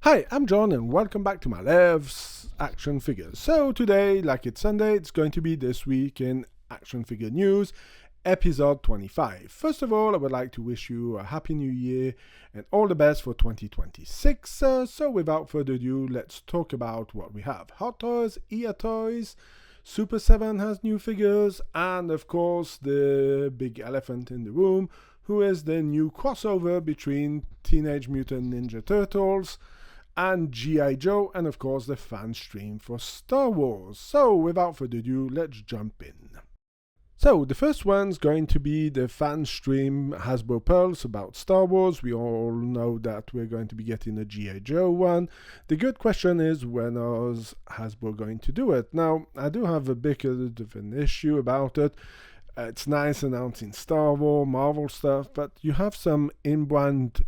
Hi, I'm John and welcome back to my Lair of Action Figures. So today, like it's Sunday, it's going to be This Week in Action Figure News, episode 25. First of all, I would like to wish you a happy new year and all the best for 2026. So without further ado, let's talk about what we have. Hot Toys, Hyia Toys, Super 7 has new figures, and of course the big elephant in the room, who is the new crossover between Teenage Mutant Ninja Turtles and G.I. Joe, and of course the fan stream for Star Wars. So without further ado, let's jump in. So the first one's going to be the fan stream Hasbro Pulse about Star Wars. We all know that we're going to be getting a G.I. Joe one. The good question is, when is Hasbro going to do it? Now, I do have a bit of an issue about it. It's nice announcing Star Wars, Marvel stuff, but you have some in-brand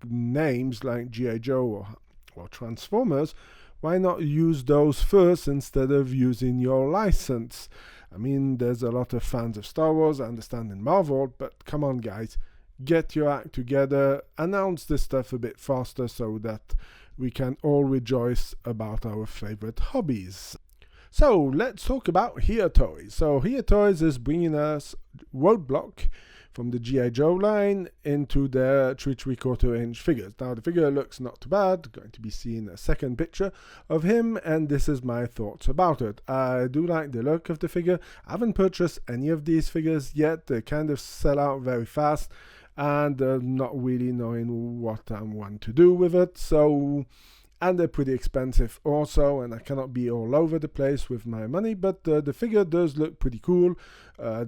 names like G.I. Joe or Transformers. Why not use those first instead of using your license? I mean, there's a lot of fans of Star Wars, I understand, in Marvel, but come on guys, get your act together, announce this stuff a bit faster so that we can all rejoice about our favorite hobbies. So let's talk about Hyia Toys. So Hyia Toys is bringing us Roadblock from the G.I. Joe line into their 3/4-inch figures. Now the figure looks not too bad, going to be seeing a second picture of him, and this is my thoughts about it. I do like the look of the figure. I haven't purchased any of these figures yet. They kind of sell out very fast, and not really knowing what I want to do with it. And they're pretty expensive also, and I cannot be all over the place with my money, but the figure does look pretty cool.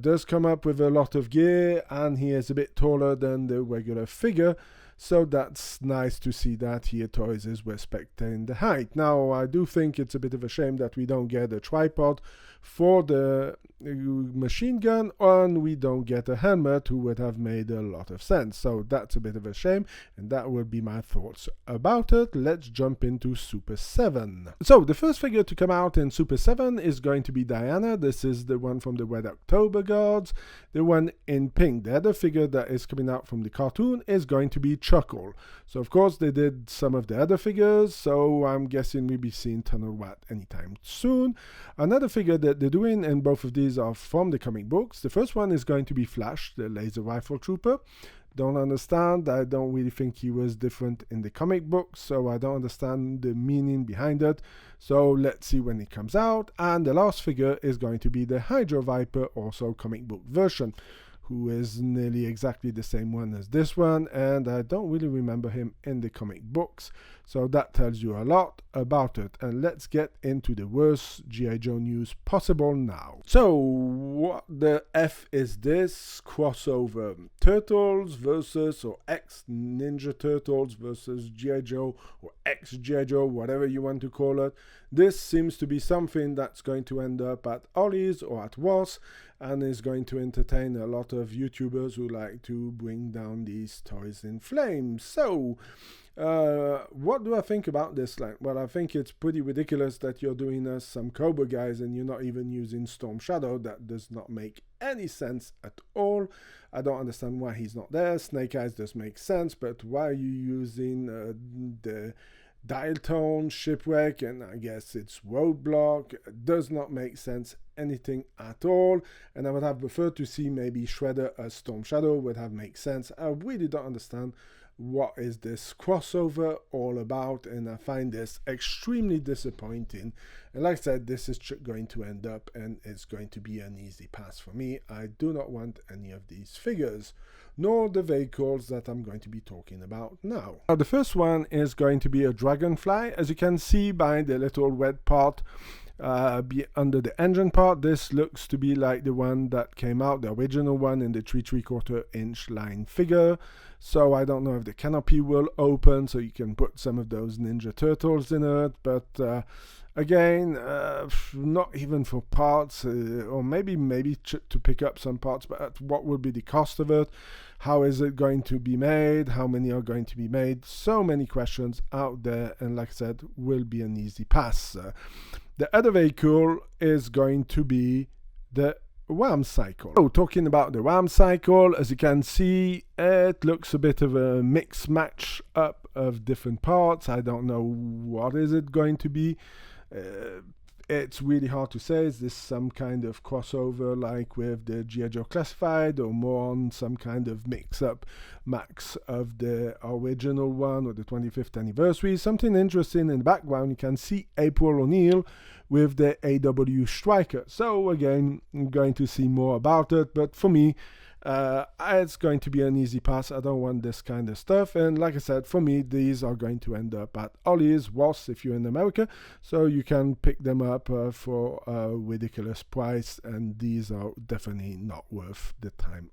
Does come up with a lot of gear, and he is a bit taller than the regular figure, so that's nice to see that Hyia Toys is respecting the height. Now, I do think it's a bit of a shame that we don't get a tripod for the machine gun, and we don't get a helmet, who would have made a lot of sense. So that's a bit of a shame, and that would be my thoughts about it. Let's jump into Super 7. So the first figure to come out in Super 7 is going to be Diana. This is the one from the Red October Guards, the one in pink. The other figure that is coming out from the cartoon is going to be Chuckle. So of course they did some of the other figures, so I'm guessing we'll be seeing Tunnel Rat anytime soon. Another figure that they're doing, and both of these are from the comic books. The first one is going to be Flash, the laser rifle trooper. Don't understand. I don't really think he was different in the comic books, so I don't understand the meaning behind it. So let's see when it comes out. And the last figure is going to be the Hydro Viper, also comic book version, who is nearly exactly the same one as this one, and I don't really remember him in the comic books, so that tells you a lot about it. And let's get into the worst G.I. Joe news possible now. So what the F is this crossover? Turtles versus, or X Ninja Turtles versus G.I. Joe, or X G.I. Joe, whatever you want to call it. This seems to be something that's going to end up at Ollie's or at Ross, and is going to entertain a lot of YouTubers who like to bring down these toys in flames. So what do I think about this line? Well, I think it's pretty ridiculous that you're doing us some Cobra guys and you're not even using Storm Shadow. That does not make any sense at all. I don't understand why he's not there. Snake Eyes does make sense, but why are you using the Dial Tone, Shipwreck, and I guess it's Roadblock? It does not make sense, anything at all, and I would have preferred to see maybe Shredder as Storm Shadow would have made sense. I really don't understand what is this crossover all about, and I find this extremely disappointing. And like I said, this is going to end up, and it's going to be an easy pass for me. I do not want any of these figures, nor the vehicles that I'm going to be talking about now. Now the first one is going to be a Dragonfly. As you can see by the little red part be under the engine part, this looks to be like the one that came out, the original one in the 3/4-inch line figure. So I don't know if the canopy will open so you can put some of those Ninja Turtles in it, but again, not even for parts, or maybe to pick up some parts, but what will be the cost of it? How is it going to be made? How many are going to be made? So many questions out there, and like I said, will be an easy pass. The other vehicle is going to be the Ram Cycle. So, talking about the Ram Cycle, as you can see, it looks a bit of a mix match up of different parts. I don't know what is it going to be. It's really hard to say. Is this some kind of crossover like with the G.I. Joe Classified, or more on some kind of mix-up max of the original one or the 25th anniversary? Something interesting in the background, you can see April O'Neil with the AW Striker. So again, I'm going to see more about it, but for me, it's going to be an easy pass. I don't want this kind of stuff, and like I said, for me these are going to end up at Ollie's, Ross if you're in America, so you can pick them up for a ridiculous price, and these are definitely not worth the time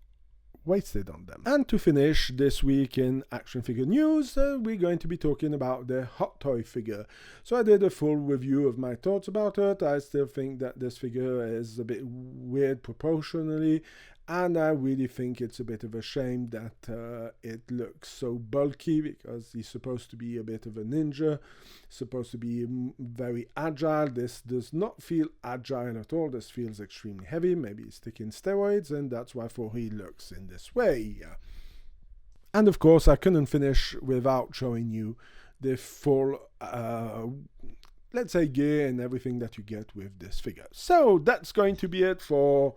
wasted on them. And to finish this week in action figure news, we're going to be talking about the Hot Toy figure. So I did a full review of my thoughts about it. I still think that this figure is a bit weird proportionally, and I really think it's a bit of a shame that it looks so bulky, because he's supposed to be a bit of a ninja, supposed to be very agile. This does not feel agile at all. This feels extremely heavy. Maybe he's taking steroids, and that's why he looks in this way. And of course, I couldn't finish without showing you the full let's say gear and everything that you get with this figure. So that's going to be it for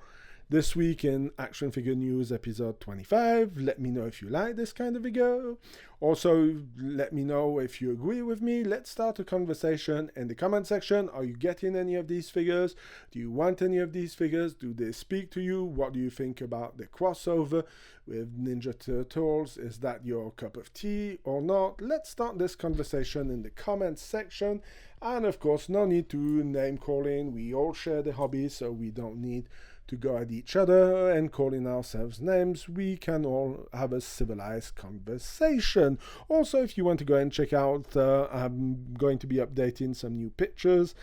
this week in Action Figure News episode 25. Let me know if you like this kind of video. Also, let me know if you agree with me. Let's start a conversation in the comment section. Are you getting any of these figures? Do you want any of these figures? Do they speak to you? What do you think about the crossover with Ninja Turtles? Is that your cup of tea or not? Let's start this conversation in the comment section. And of course, no need to name calling. We all share the hobby, so we don't need to go at each other and calling ourselves names. We can all have a civilized conversation. Also, if you want to go and check out, I'm going to be updating some new pictures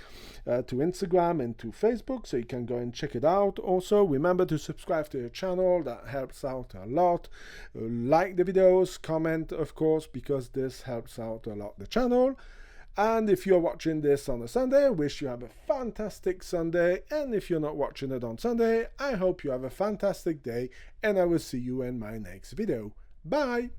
to Instagram and to Facebook, so you can go and check it out. Also, remember to subscribe to the channel. That helps out a lot. Like the videos, comment, of course, because this helps out a lot the channel. And if you're watching this on a Sunday, I wish you have a fantastic Sunday. And if you're not watching it on Sunday, I hope you have a fantastic day. And I will see you in my next video. Bye!